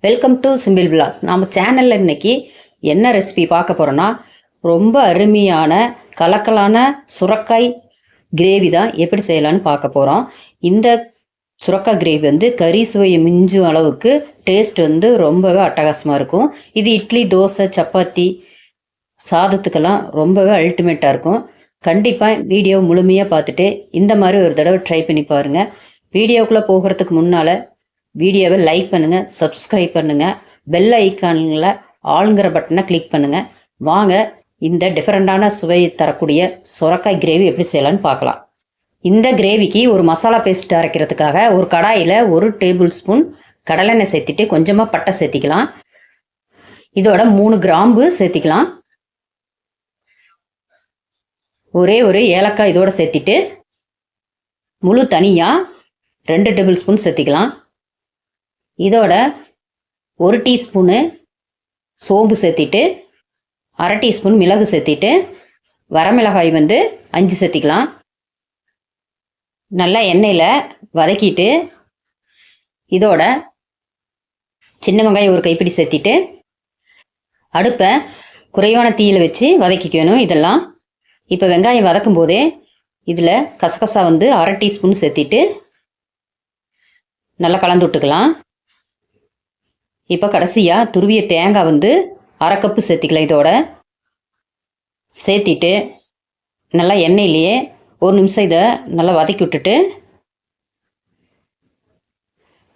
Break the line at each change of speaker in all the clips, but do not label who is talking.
Welcome to simple vlog. நம்ம சேனலில் இன்றைக்கி என்ன ரெசிபி பார்க்க போகிறோன்னா, ரொம்ப அருமையான கலக்கலான சுரக்காய் கிரேவி தான் எப்படி செய்யலான்னு பார்க்க போகிறோம். இந்த சுரக்காய் கிரேவி வந்து கறி சுவையை மிஞ்சும் அளவுக்கு டேஸ்ட் வந்து ரொம்பவே அட்டகாசமாக இருக்கும். இது இட்லி, தோசை, சப்பாத்தி, சாதத்துக்கெல்லாம் ரொம்பவே அல்டிமேட்டாக இருக்கும். கண்டிப்பாக வீடியோ முழுமையாக பார்த்துட்டு இந்த மாதிரி ஒரு தடவை ட்ரை பண்ணி பாருங்கள். வீடியோக்குள்ளே போகிறதுக்கு முன்னால் வீடியோவை லைக் பண்ணுங்கள், சப்ஸ்கிரைப் பண்ணுங்கள், பெல் ஐக்கானில் ஆளுங்கிற பட்டனை கிளிக் பண்ணுங்கள். வாங்க இந்த டிஃப்ரெண்ட்டான சுவையை தரக்கூடிய சுரக்காய் கிரேவி எப்படி செய்யலான்னு பார்க்கலாம். இந்த கிரேவிக்கு ஒரு மசாலா பேஸ்ட் அரைக்கிறதுக்காக ஒரு கடாயில் 1 டேபிள் ஸ்பூன் கடலெண்ணெய் சேர்த்துட்டு கொஞ்சமாக பட்டை சேர்த்திக்கலாம். இதோட 3 கிராம்பு சேர்த்திக்கலாம். ஒரே ஒரு ஏலக்காய் இதோட சேர்த்திட்டு முழு தனியாக 2 டேபிள் ஸ்பூன் சேர்த்திக்கலாம். இதோட 1 டீஸ்பூனு சோம்பு சேர்த்திட்டு 1/2 டீஸ்பூன் மிளகு சேர்த்திட்டு வரமிளகாய் வந்து 5 சேர்த்திக்கலாம். நல்லா எண்ணெயில் வதக்கிட்டு இதோட சின்ன வெங்காயம் ஒரு கைப்பிடி சேர்த்திட்டு அடுப்பை குறைவான தீயில் வச்சு வதக்கிக்கணும் இதெல்லாம். இப்போ வெங்காயம் வதக்கும் போதே இதில் கசகசா வந்து 1/2 டீஸ்பூன் சேர்த்திட்டு நல்லா கலந்து விட்டுக்கலாம். இப்போ கடைசியாக துருவிய தேங்காய் வந்து 1/2 கப்பு சேர்த்திக்கலாம். இதோட சேர்த்திட்டு நல்லா எண்ணெயிலேயே 1 நிமிஷம் இதை நல்லா வதக்கி விட்டுட்டு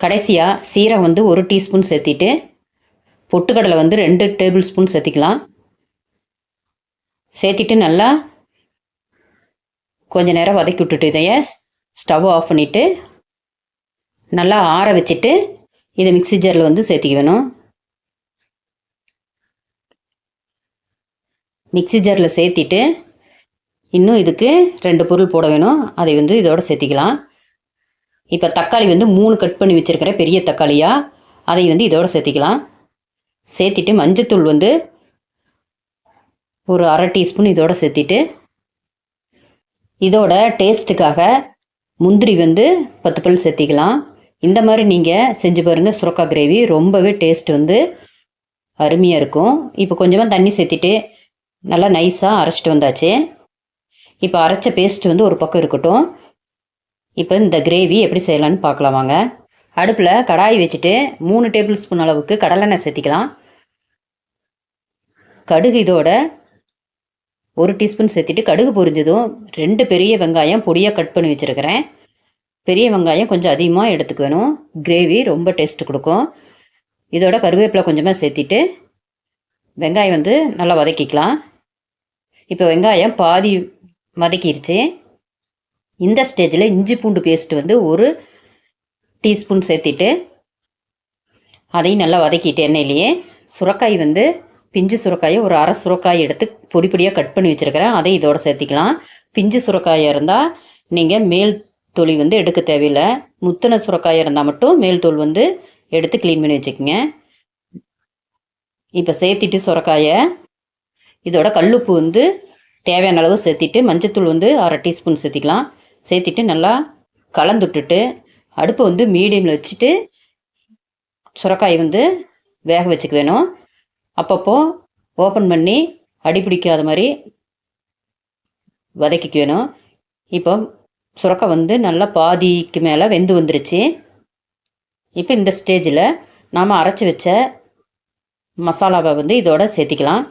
கடைசியாக சீரகம் வந்து 1 டீஸ்பூன் சேர்த்திட்டு பொட்டுக்கடலை வந்து 2 டேபிள் ஸ்பூன் சேர்த்திக்கலாம். சேர்த்திட்டு நல்லா கொஞ்சம் நேரம் வதக்கி விட்டுட்டு இதைய ஸ்டவ் ஆஃப் பண்ணிவிட்டு நல்லா ஆற வச்சுட்டு இதை மிக்ஸி ஜாரில் வந்து சேர்த்திக்க வேணும். மிக்ஸி ஜாரில் சேர்த்திட்டு இன்னும் இதுக்கு 2 பொருள் போட வேணும். அதை வந்து இதோட சேர்த்திக்கலாம். இப்போ தக்காளி வந்து 3 கட் பண்ணி வச்சுருக்கிறேன், பெரிய தக்காளியாக. அதை வந்து இதோட சேர்த்திக்கலாம். சேர்த்திட்டு மஞ்சத்தூள் வந்து ஒரு 1/2 டீஸ்பூன் இதோட சேர்த்திட்டு இதோட டேஸ்ட்டுக்காக முந்திரி வந்து 10 பல் சேர்த்திக்கலாம். இந்த மாதிரி நீங்கள் செஞ்சு பாருங்கள். சுரக்காய் கிரேவி ரொம்பவே டேஸ்ட் வந்து அருமையாக இருக்கும். இப்போ கொஞ்சமாக தண்ணி சேர்த்திட்டு நல்லா நைஸாக அரைச்சிட்டு வந்தாச்சு. இப்போ அரைச்ச பேஸ்ட் வந்து ஒரு பக்கம் இருக்கட்டும். இப்போ இந்த கிரேவி எப்படி செய்யலான்னு பார்க்கலாம் வாங்க. அடுப்பில் கடாய் வச்சுட்டு 3 டேபிள் ஸ்பூன் அளவுக்கு கடலெண்ணெய் சேர்த்திக்கலாம். கடுகு இதோட 1 டீஸ்பூன் சேர்த்திட்டு கடுகு பொரிஞ்சதும் 2 பெரிய வெங்காயம் பொடியாக கட் பண்ணி வச்சுருக்கிறேன். பெரிய வெங்காயம் கொஞ்சம் அதிகமாக எடுத்துக்கணும். கிரேவி ரொம்ப டேஸ்ட்டு கொடுக்கும். இதோட கருவேப்பிலை கொஞ்சமாக சேர்த்திட்டு வெங்காயம் வந்து நல்லா வதக்கிக்கலாம். இப்போ வெங்காயம் பாதி வதக்கிடுச்சு. இந்த ஸ்டேஜில் இஞ்சி பூண்டு பேஸ்ட்டு வந்து 1 டீஸ்பூன் சேர்த்திட்டு அதையும் நல்லா வதக்கிட்டு எண்ணெயிலேயே சுரக்காய் வந்து பிஞ்சு சுரக்காயை ஒரு 1/2 சுரக்காய் எடுத்து பொடி பொடியாக கட் பண்ணி வச்சுருக்கிறேன். அதை இதோட சேர்த்திக்கலாம். பிஞ்சு சுரக்காயாக இருந்தால் நீங்கள் மேல் தோல் வந்து எடுக்க தேவையில்லை. முத்தின சுரக்காயாக இருந்தால் மட்டும் மேல் தோல் வந்து எடுத்து க்ளீன் பண்ணி வச்சுக்கோங்க. இப்போ சேர்த்திட்டு சுரக்காயை இதோட கல்லுப்பு வந்து தேவையான அளவு சேர்த்திட்டு மஞ்சத்தூள் வந்து 1/2 டீஸ்பூன் சேர்த்திக்கலாம். சேர்த்திட்டு நல்லா கலந்துட்டுட்டு அடுப்பை வந்து மீடியமில் வச்சுட்டு சுரக்காய் வந்து வேக வச்சுக்க வேணும். அப்பப்போ ஓப்பன் பண்ணி அடி பிடிக்காத மாதிரி வதக்கிக்க வேணும். இப்போ சுரக்காய் வந்து நல்லா பாதிக்கு மேலே வெந்து வந்துருச்சு. இப்போ இந்த ஸ்டேஜில் நாம் அரைச்சி வச்ச மசாலாவை வந்து இதோட சேர்த்திக்கலாம்.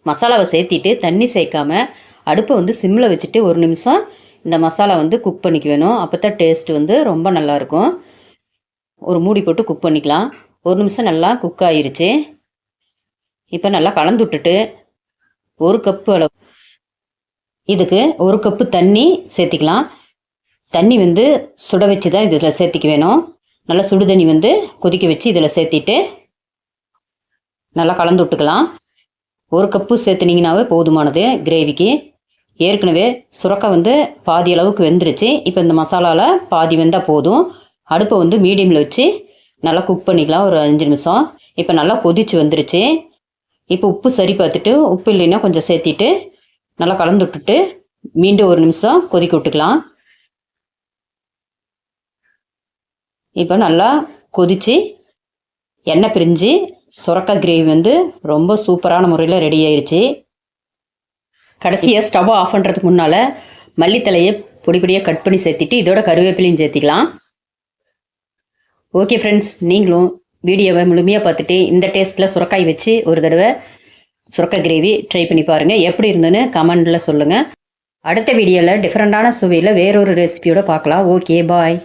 மசாலாவை சேர்த்திட்டு தண்ணி சேர்க்காமல் அடுப்பை வந்து சிம்மில் வச்சுட்டு 1 நிமிஷம் இந்த மசாலா வந்து குக் பண்ணிக்க வேணும். அப்போ தான் டேஸ்ட் வந்து ரொம்ப நல்லாயிருக்கும். ஒரு மூடி போட்டு குக் பண்ணிக்கலாம். 1 நிமிஷம் நல்லா குக் ஆகிருச்சு. இப்போ நல்லா கலந்து விட்டுட்டு 1 கப்பு அளவு இதுக்கு 1 கப்பு தண்ணி சேர்த்திக்கலாம். தண்ணி வந்து சுட வச்சு தான் இதில் சேர்த்திக்க வேணும். நல்லா சுடு தண்ணி வந்து கொதிக்க வச்சு இதில் சேர்த்திட்டு நல்லா கலந்து விட்டுக்கலாம். 1 கப்பு சேர்த்துனீங்கன்னாவே போதுமானது கிரேவிக்கு. ஏற்கனவே சுரக்காய் வந்து பாதி அளவுக்கு வெந்துருச்சு. இப்போ இந்த மசாலாவில் பாதி வெந்தால் போதும். அடுப்பை வந்து மீடியமில் வச்சு நல்லா குக் பண்ணிக்கலாம் ஒரு 5 நிமிஷம். இப்போ நல்லா கொதிச்சு வந்துருச்சு. இப்போ உப்பு சரி பார்த்துட்டு உப்பு இல்லைன்னா கொஞ்சம் சேர்த்திட்டு நல்லா கலந்து விட்டுட்டு மீண்டும் 1 நிமிஷம் கொதிக்க விட்டுக்கலாம். இப்போ நல்லா கொதித்து எண்ணெய் பிரிஞ்சு சுரக்காய் கிரேவி வந்து ரொம்ப சூப்பரான முறையில் ரெடி ஆயிடுச்சு. கடைசியாக ஸ்டவ் ஆஃப் பண்ணுறதுக்கு முன்னால் மல்லித்தலையை பொடி பொடியாக கட் பண்ணி சேர்த்திட்டு இதோட கருவேப்பிலையும் சேர்த்திக்கலாம். ஓகே ஃப்ரெண்ட்ஸ், நீங்களும் வீடியோவை முழுமையாக பார்த்துட்டு இந்த டேஸ்ட்டில் சுரக்காய் வச்சு ஒரு தடவை சுரக்காய் கிரேவி ட்ரை பண்ணி பாருங்கள். எப்படி இருந்துன்னு கமெண்டில் சொல்லுங்கள். அடுத்த வீடியோவில் டிஃப்ரெண்ட்டான சுவையில் வேறொரு ரெசிபியோடு பார்க்கலாம். ஓகே, பாய்.